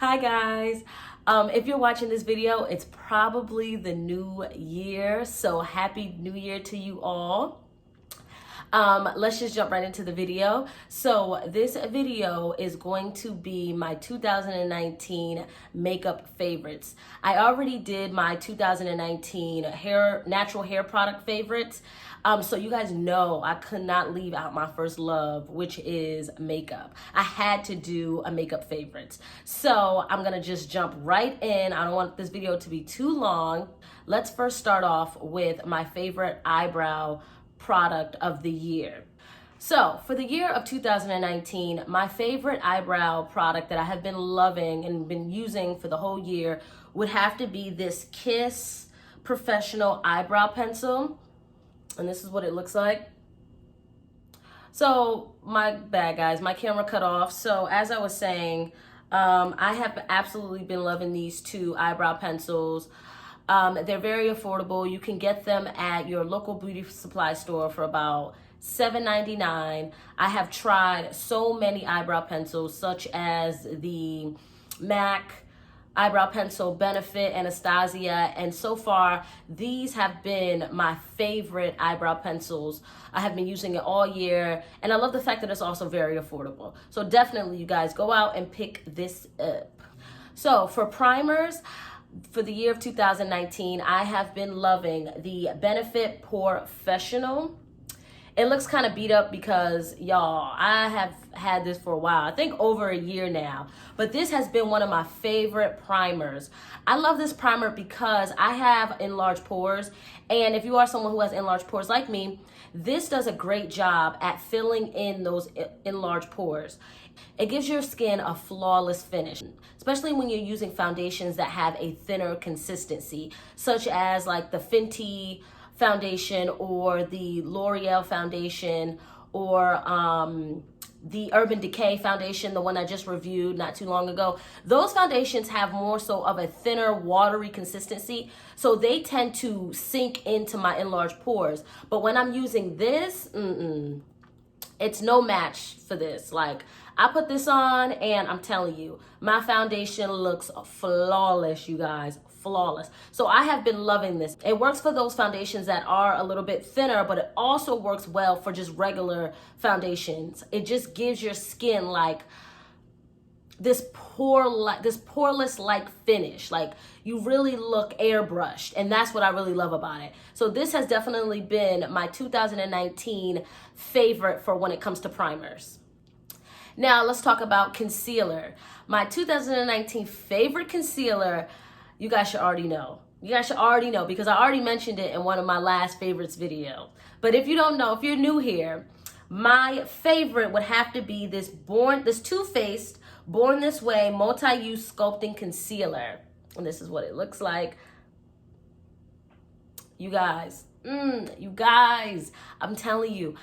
Hi guys. If you're watching this video, it's probably the new year, so happy new year to you all. Let's just jump right into the video. So this video is going to be my 2019 makeup favorites. I already did my 2019 natural hair product favorites. So you guys know I could not leave out my first love, which is makeup. I had to do a makeup favorites. So I'm gonna just jump right in. I don't want this video to be too long. Let's first start off with my favorite eyebrow product of the year. So for the year of 2019, my favorite eyebrow product that I have been loving and been using for the whole year would have to be this Kiss Professional Eyebrow Pencil. And this is what it looks like. So my bad guys, my camera cut off. So as I was saying, I have absolutely been loving these two eyebrow pencils. They're very affordable. You can get them at your local beauty supply store for about $7.99. I have tried so many eyebrow pencils, such as the MAC Eyebrow Pencil, Benefit, Anastasia, and so far these have been my favorite eyebrow pencils. I have been using it all year, and I love the fact that it's also very affordable. So definitely you guys go out and pick this up. So for primers, for the year of 2019, I have been loving the Benefit Professional. It looks kind of beat up because, y'all, I have had this for a while. I think over a year now. But this has been one of my favorite primers. I love this primer because I have enlarged pores. And if you are someone who has enlarged pores like me, this does a great job at filling in those enlarged pores. It gives your skin a flawless finish, especially when you're using foundations that have a thinner consistency, such as like the Fenty foundation or the L'Oreal foundation or the Urban Decay foundation, the one I just reviewed not too long ago. Those foundations have more so of a thinner, watery consistency, so they tend to sink into my enlarged pores. But when I'm using this, it's no match for this. Like, I put this on and I'm telling you, my foundation looks flawless, you guys, flawless. So I have been loving this. It works for those foundations that are a little bit thinner, but it also works well for just regular foundations. It just gives your skin like this poreless-like finish. Like, you really look airbrushed, and that's what I really love about it. So this has definitely been my 2019 favorite for when it comes to primers. Now let's talk about concealer. My 2019 favorite concealer, you guys should already know. You guys should already know because I already mentioned it in one of my last favorites video. But if you don't know, if you're new here, my favorite would have to be this Too Faced Born This Way Multi-Use Sculpting Concealer. And this is what it looks like. You guys, I'm telling you.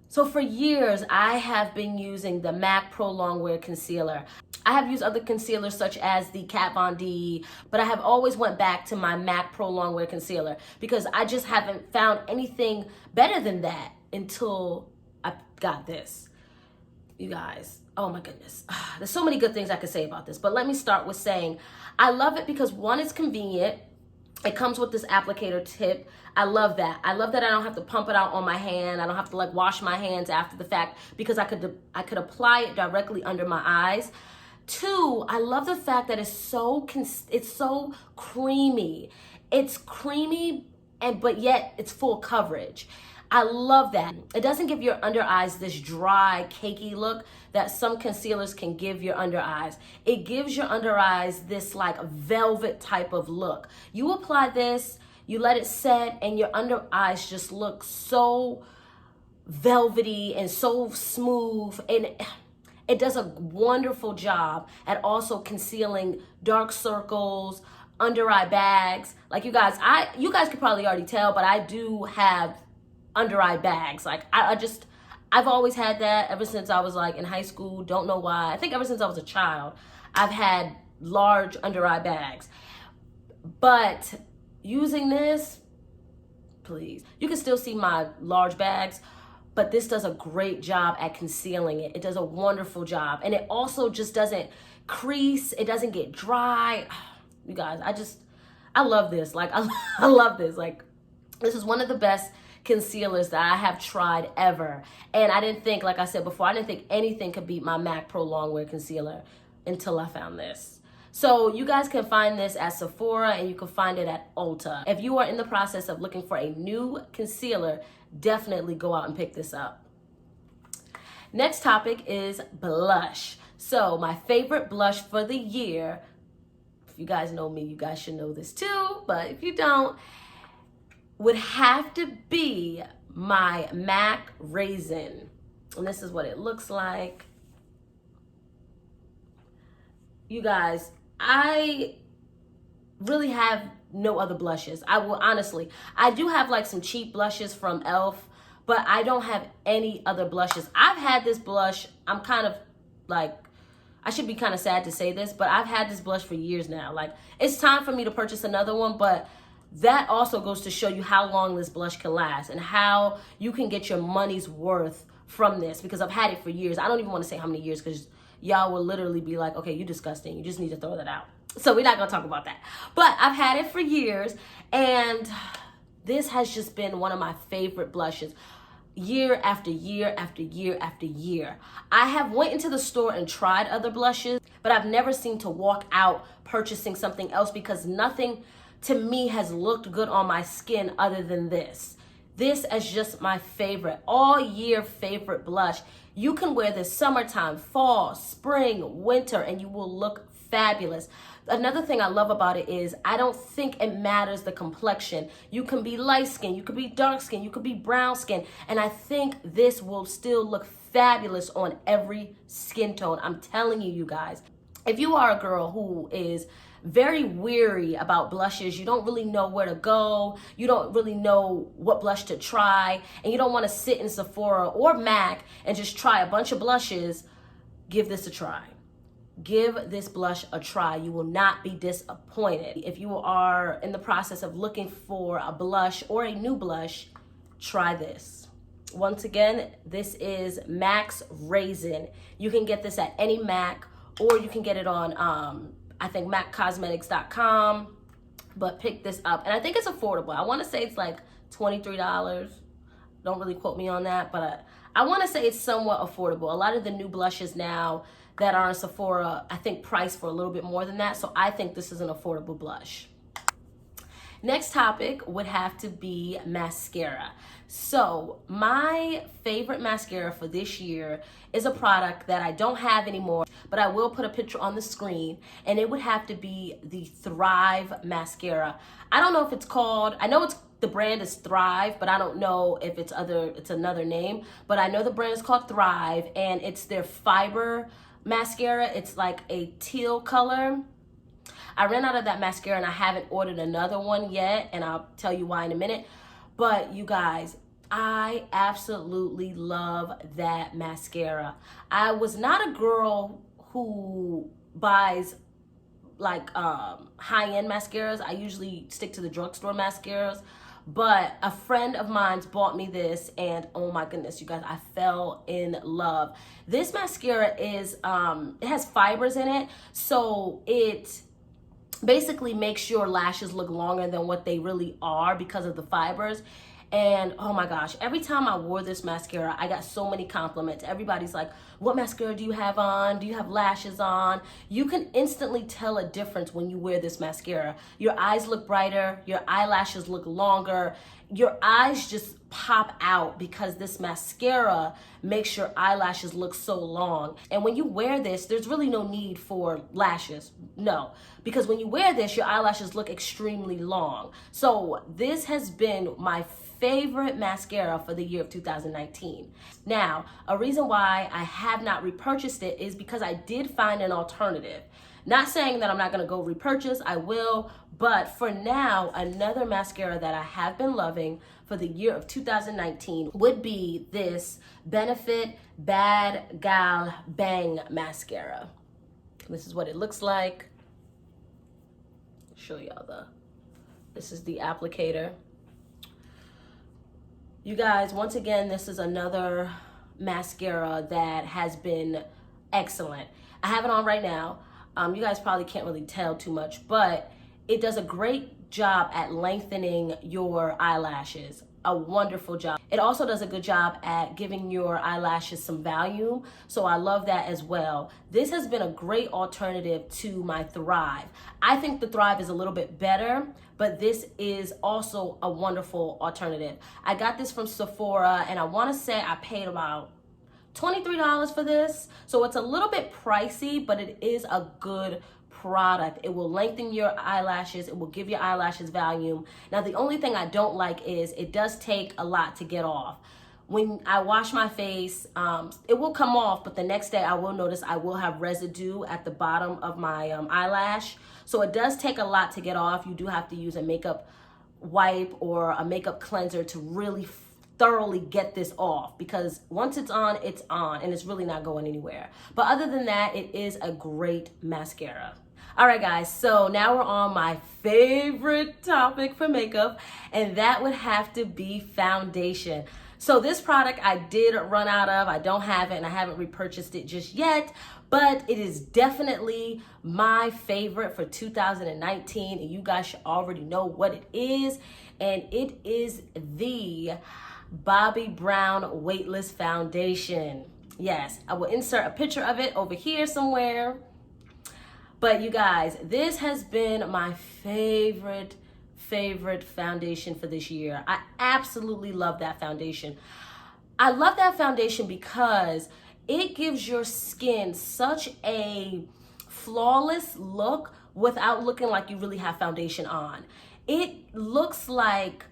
So for years, I have been using the MAC Pro Longwear Concealer. I have used other concealers such as the Kat Von D, but I have always went back to my MAC Pro Longwear Concealer because I just haven't found anything better than that until I got this. You guys, oh my goodness. There's so many good things I could say about this, but let me start with saying I love it because one, it's convenient. It comes with this applicator tip. I love that. I love that I don't have to pump it out on my hand. I don't have to like wash my hands after the fact because I could apply it directly under my eyes. Two, I love the fact that it's so creamy. It's creamy but yet it's full coverage. I love that. It doesn't give your under eyes this dry, cakey look that some concealers can give your under eyes. It gives your under eyes this like velvet type of look. You apply this, you let it set, and your under eyes just look so velvety and so smooth, and it does a wonderful job at also concealing dark circles, under eye bags. Like you guys could probably already tell, but I do have under eye bags. Like I've always had that ever since I was like in high school. Don't know why. I think ever since I was a child, I've had large under eye bags. But using this, please, you can still see my large bags, but this does a great job at concealing it. It does a wonderful job. And it also just doesn't crease. It doesn't get dry. You guys, I love this. Like, I love this. Like, this is one of the best concealers that I have tried ever. And I didn't think, like I said before, I didn't think anything could beat my MAC Pro Longwear Concealer until I found this. So you guys can find this at Sephora and you can find it at Ulta. If you are in the process of looking for a new concealer, definitely go out and pick this up. Next topic is blush. So my favorite blush for the year, if you guys know me, you guys should know this too, but if you don't, would have to be my MAC Raisin. And this is what it looks like. You guys, I really have no other blushes. I will honestly, I do have like some cheap blushes from e.l.f., but I don't have any other blushes. I've had this blush, I'm kind of like, I should be kind of sad to say this, but I've had this blush for years now. Like, it's time for me to purchase another one, but that also goes to show you how long this blush can last and how you can get your money's worth from this, because I've had it for years. I don't even want to say how many years, because y'all will literally be like, okay, you're disgusting. You just need to throw that out. So we're not going to talk about that. But I've had it for years, and this has just been one of my favorite blushes. Year after year after year after year. I have went into the store and tried other blushes, but I've never seemed to walk out purchasing something else, because nothing to me has looked good on my skin other than this. This is just my favorite, all year favorite blush. You can wear this summertime, fall, spring, winter, and you will look fabulous. Another thing I love about it is I don't think it matters the complexion. You can be light skin, you could be dark skin, you could be brown skin, and I think this will still look fabulous on every skin tone. I'm telling you, you guys. If you are a girl who is very weary about blushes, you don't really know where to go, you don't really know what blush to try, and you don't want to sit in Sephora or MAC and just try a bunch of blushes, give this a try. Give this blush a try. You will not be disappointed. If you are in the process of looking for a blush or a new blush, try this. Once again, this is MAC's Raisin. You can get this at any MAC, or you can get it on I think maccosmetics.com, but pick this up. And I think it's affordable. I want to say it's like $23. Don't really quote me on that, but I want to say it's somewhat affordable. A lot of the new blushes now that are in Sephora, I think price for a little bit more than that. So I think this is an affordable blush. Next topic would have to be mascara. So my favorite mascara for this year is a product that I don't have anymore, but I will put a picture on the screen, and it would have to be the Thrive mascara. I don't know if it's called, I know the brand is Thrive, but I don't know if it's another name, but I know the brand is called Thrive, and it's their fiber mascara. It's like a teal color. I ran out of that mascara and I haven't ordered another one yet, and I'll tell you why in a minute. But you guys, I absolutely love that mascara. I was not a girl who buys like high-end mascaras. I usually stick to the drugstore mascaras. But a friend of mine's bought me this, and oh my goodness, you guys, I fell in love. This mascara is, it has fibers in it, so it basically makes your lashes look longer than what they really are because of the fibers. And oh my gosh, every time I wore this mascara, I got so many compliments. Everybody's like, what mascara do you have on? Do you have lashes on? You can instantly tell a difference when you wear this mascara. Your eyes look brighter, your eyelashes look longer, your eyes just pop out because this mascara makes your eyelashes look so long. And when you wear this, there's really no need for lashes. No, because when you wear this, your eyelashes look extremely long. So this has been my favorite mascara for the year of 2019. Now, a reason why I have not repurchased it is because I did find an alternative. Not saying that I'm not gonna go repurchase, I will, but for now, another mascara that I have been loving for the year of 2019 would be this Benefit Bad Gal Bang mascara. This is what it looks like. I'll show y'all this is the applicator. You guys, once again, this is another mascara that has been excellent. I have it on right now. You guys probably can't really tell too much, but it does a great job at lengthening your eyelashes. A wonderful job. It also does a good job at giving your eyelashes some volume, so I love that as well. This has been a great alternative to my Thrive. I think the Thrive is a little bit better, but this is also a wonderful alternative. I got this from Sephora, and I want to say I paid about $23 for this, so it's a little bit pricey, but it is a good product. It will lengthen your eyelashes. It will give your eyelashes volume. Now, the only thing I don't like is it does take a lot to get off. When I wash my face, it will come off, but the next day I will notice I will have residue at the bottom of my eyelash. So it does take a lot to get off. You do have to use a makeup wipe or a makeup cleanser to really thoroughly get this off, because once it's on and it's really not going anywhere. But other than that, it is a great mascara. All right, guys, so now we're on my favorite topic for makeup, and that would have to be foundation. So this product I did run out of. I don't have it, and I haven't repurchased it just yet, but it is definitely my favorite for 2019, and you guys should already know what it is, and it is the Bobbi Brown Weightless Foundation. Yes, I will insert a picture of it over here somewhere. But you guys, this has been my favorite foundation for this year. I absolutely love that foundation. I love that foundation because it gives your skin such a flawless look without looking like you really have foundation on. It looks like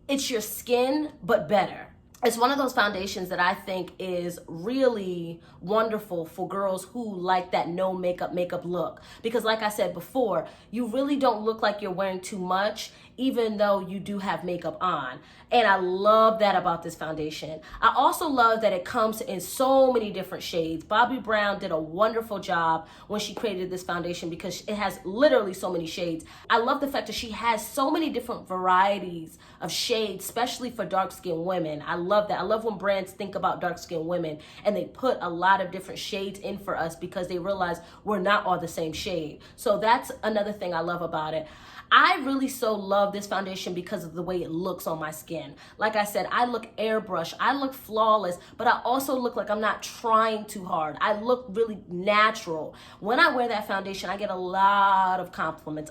it's your skin, but better. It's one of those foundations that I think is really wonderful for girls who like that no makeup look. Because like I said before, you really don't look like you're wearing too much, even though you do have makeup on. And I love that about this foundation. I also love that it comes in so many different shades. Bobbi Brown did a wonderful job when she created this foundation because it has literally so many shades. I love the fact that she has so many different varieties of shades, especially for dark-skinned women. I love that. I love when brands think about dark-skinned women and they put a lot of different shades in for us because they realize we're not all the same shade. So that's another thing I love about it. I really so love this foundation because of the way it looks on my skin. Like I said, I look airbrushed, I look flawless, but I also look like I'm not trying too hard. I look really natural. When I wear that foundation, I get a lot of compliments,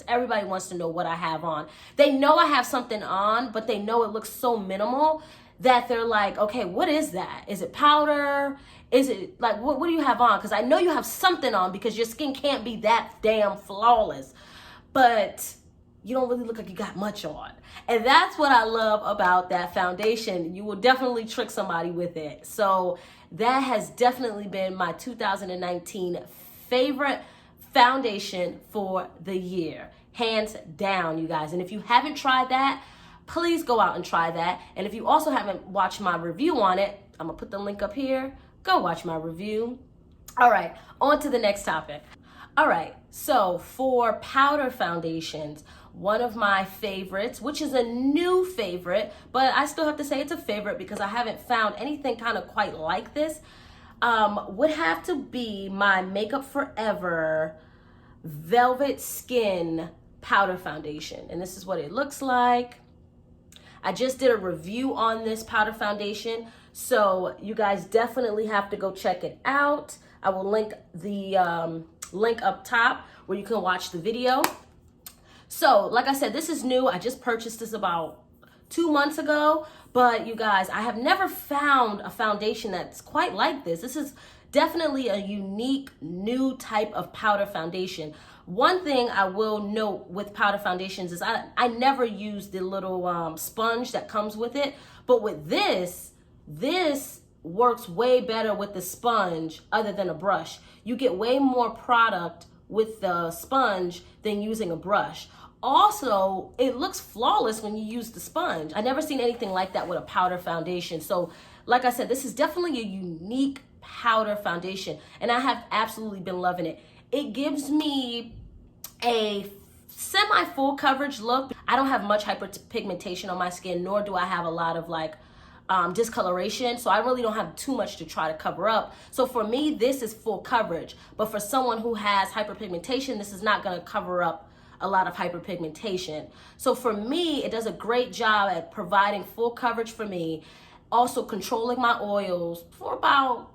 Everybody wants to know what I have on. They know I have something on, but they know it looks so minimal that they're like, okay, what is that? Is it powder? Is it like, what do you have on? Because I know you have something on because your skin can't be that damn flawless. But you don't really look like you got much on. And that's what I love about that foundation. You will definitely trick somebody with it. So that has definitely been my 2019 favorite foundation for the year. Hands down, you guys. And if you haven't tried that, please go out and try that. And if you also haven't watched my review on it, I'm gonna put the link up here. Go watch my review. All right, on to the next topic. All right, so for powder foundations, one of my favorites, which is a new favorite, but I still have to say it's a favorite because I haven't found anything kind of quite like this, would have to be my Makeup Forever Velvet Skin Powder Foundation. And this is what it looks like. I just did a review on this powder foundation, so you guys definitely have to go check it out. I will link the link up top where you can watch the video. So like I said, this is new. I just purchased this about 2 months ago, but you guys, I have never found a foundation that's quite like this. This is definitely a unique new type of powder foundation. One thing I will note with powder foundations is I never use the little sponge that comes with it, but with this works way better with the sponge other than a brush. You get way more product with the sponge than using a brush. Also, it looks flawless when you use the sponge. I've never seen anything like that with a powder foundation. So, like I said, this is definitely a unique powder foundation, and I have absolutely been loving it. It gives me a semi-full coverage look. I don't have much hyperpigmentation on my skin, nor do I have a lot of like discoloration, so I really don't have too much to try to cover up. So for me, this is full coverage, but for someone who has hyperpigmentation, this is not going to cover up a lot of hyperpigmentation. So for me, it does a great job at providing full coverage for me, also controlling my oils for about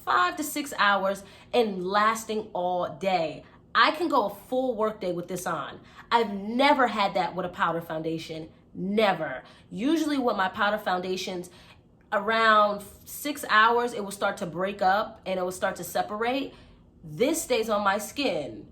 5 to 6 hours and lasting all day. I can go a full workday with this on. I've never had that with a powder foundation. Never. Usually with my powder foundations, around 6 hours, it will start to break up and it will start to separate. This stays on my skin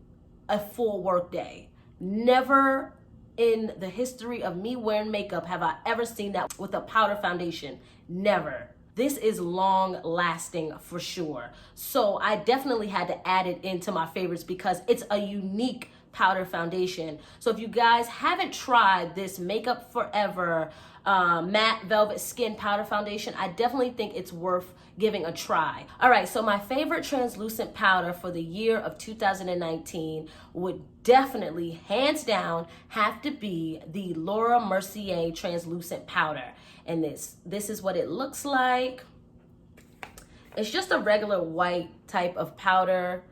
a full workday. Never in the history of me wearing makeup have I ever seen that with a powder foundation. Never. This is long lasting for sure. So I definitely had to add it into my favorites because it's a unique powder foundation. So if you guys haven't tried this Makeup Forever matte velvet skin powder foundation, I definitely think it's worth giving a try. All right, so my favorite translucent powder for the year of 2019 would definitely, hands down, have to be the Laura Mercier translucent powder. And this is what it looks like. It's just a regular white type of powder.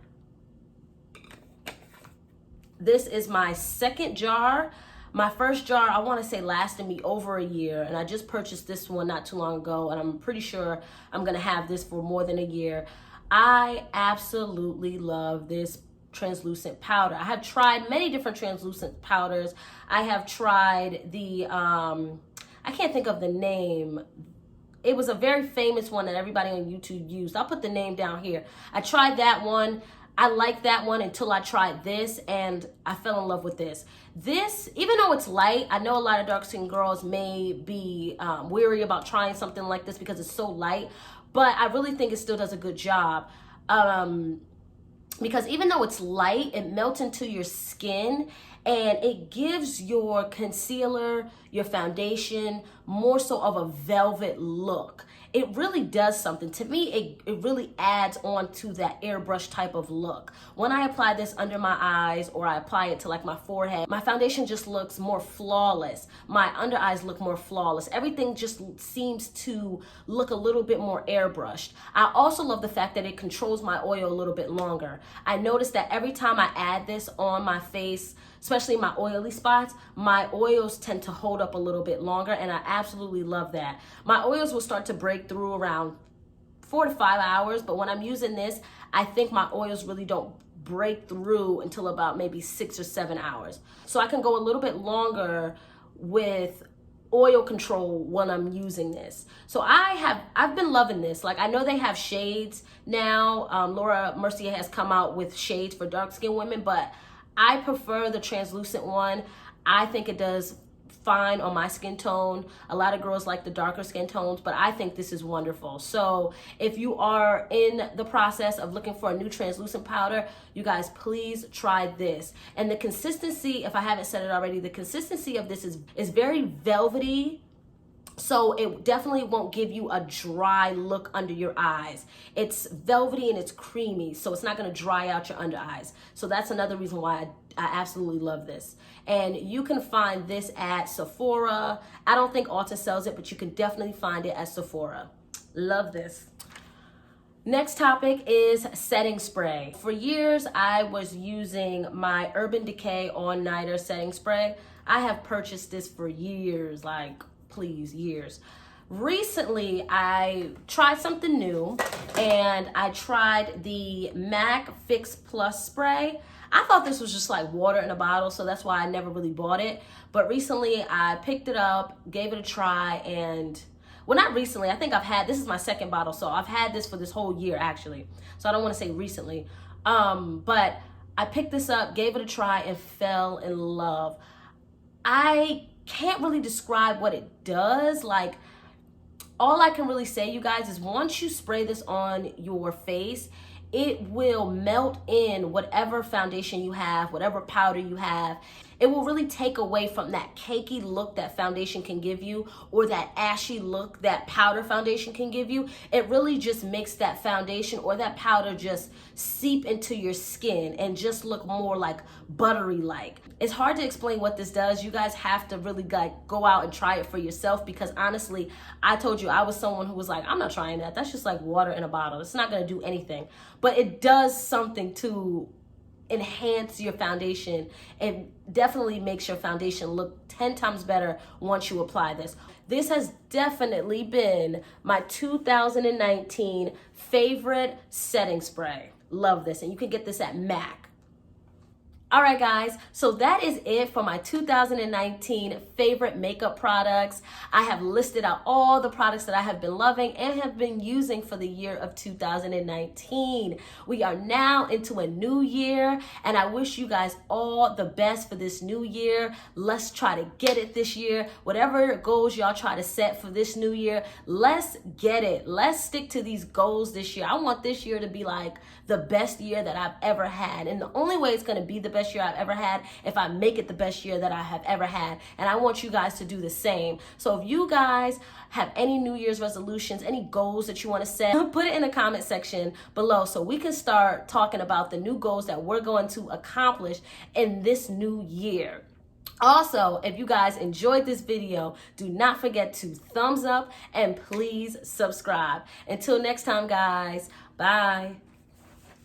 This is my second jar. My first jar, I want to say, lasted me over a year, and I just purchased this one not too long ago, and I'm pretty sure I'm going to have this for more than a year. I absolutely love this translucent powder. I have tried many different translucent powders. I have tried the, I can't think of the name. It was a very famous one that everybody on YouTube used. I'll put the name down here. I tried that one. I liked that one until I tried this, and I fell in love with this. This, even though it's light, I know a lot of dark-skinned girls may be weary about trying something like this because it's so light, but I really think it still does a good job. Because even though it's light, it melts into your skin, and it gives your concealer, your foundation, more so of a velvet look. It really does something. To me, it really adds on to that airbrush type of look. When I apply this under my eyes or I apply it to like my forehead, my foundation just looks more flawless. My under eyes look more flawless. Everything just seems to look a little bit more airbrushed. I also love the fact that it controls my oil a little bit longer. I noticed that every time I add this on my face, especially my oily spots, my oils tend to hold up a little bit longer, and I absolutely love that. My oils will start to break through around 4 to 5 hours, but when I'm using this, I think my oils really don't break through until about maybe 6 or 7 hours. So I can go a little bit longer with oil control when I'm using this. So I've been loving this. Like, I know they have shades now. Laura Mercier has come out with shades for dark skinned women, but I prefer the translucent one. I think it does fine on my skin tone. A lot of girls like the darker skin tones, but I think this is wonderful. So if you are in the process of looking for a new translucent powder, you guys, please try this. And the consistency, if I haven't said it already, the consistency of this is very velvety. So it definitely won't give you a dry look under your eyes. It's velvety and it's creamy, so it's not gonna dry out your under eyes. So that's another reason why I absolutely love this. And you can find this at Sephora. I don't think Ulta sells it, but you can definitely find it at Sephora. Love this. Next topic is setting spray. For years, I was using my Urban Decay All Nighter setting spray. I have purchased this for years, like, please, years. Recently, I tried something new, and I tried the MAC Fix Plus spray. I thought this was just like water in a bottle, so that's why I never really bought it. But recently, I picked it up, gave it a try, and, well, not recently. I think this is my second bottle, so I've had this for this whole year, actually. So I don't want to say recently. But I picked this up, gave it a try, and fell in love. I can't really describe what it does. Like, all I can really say, you guys, is once you spray this on your face, it will melt in whatever foundation you have, whatever powder you have. it will really take away from that cakey look that foundation can give you, or that ashy look that powder foundation can give you. It really just makes that foundation or that powder just seep into your skin and just look more like buttery like. It's hard to explain what this does. You guys have to really like go out and try it for yourself, because honestly, I told you I was someone who was like, I'm not trying that. That's just like water in a bottle. It's not going to do anything. But it does something to enhance your foundation. It definitely makes your foundation look 10 times better once you apply this. This has definitely been my 2019 favorite setting spray. Love this. And you can get this at MAC. All right, guys, so that is it for my 2019 favorite makeup products. I have listed out all the products that I have been loving and have been using for the year of 2019. We are now into a new year, and I wish you guys all the best for this new year. Let's try to get it this year. Whatever goals y'all try to set for this new year, let's get it. Let's stick to these goals this year. I want this year to be like the best year that I've ever had, and the only way it's going to be the best year I've ever had if I make it the best year that I have ever had. And I want you guys to do the same. So if you guys have any New Year's resolutions, any goals that you want to set, put it in the comment section below so we can start talking about the new goals that we're going to accomplish in this new year. Also, if you guys enjoyed this video, do not forget to thumbs up and please subscribe. Until next time, guys, bye.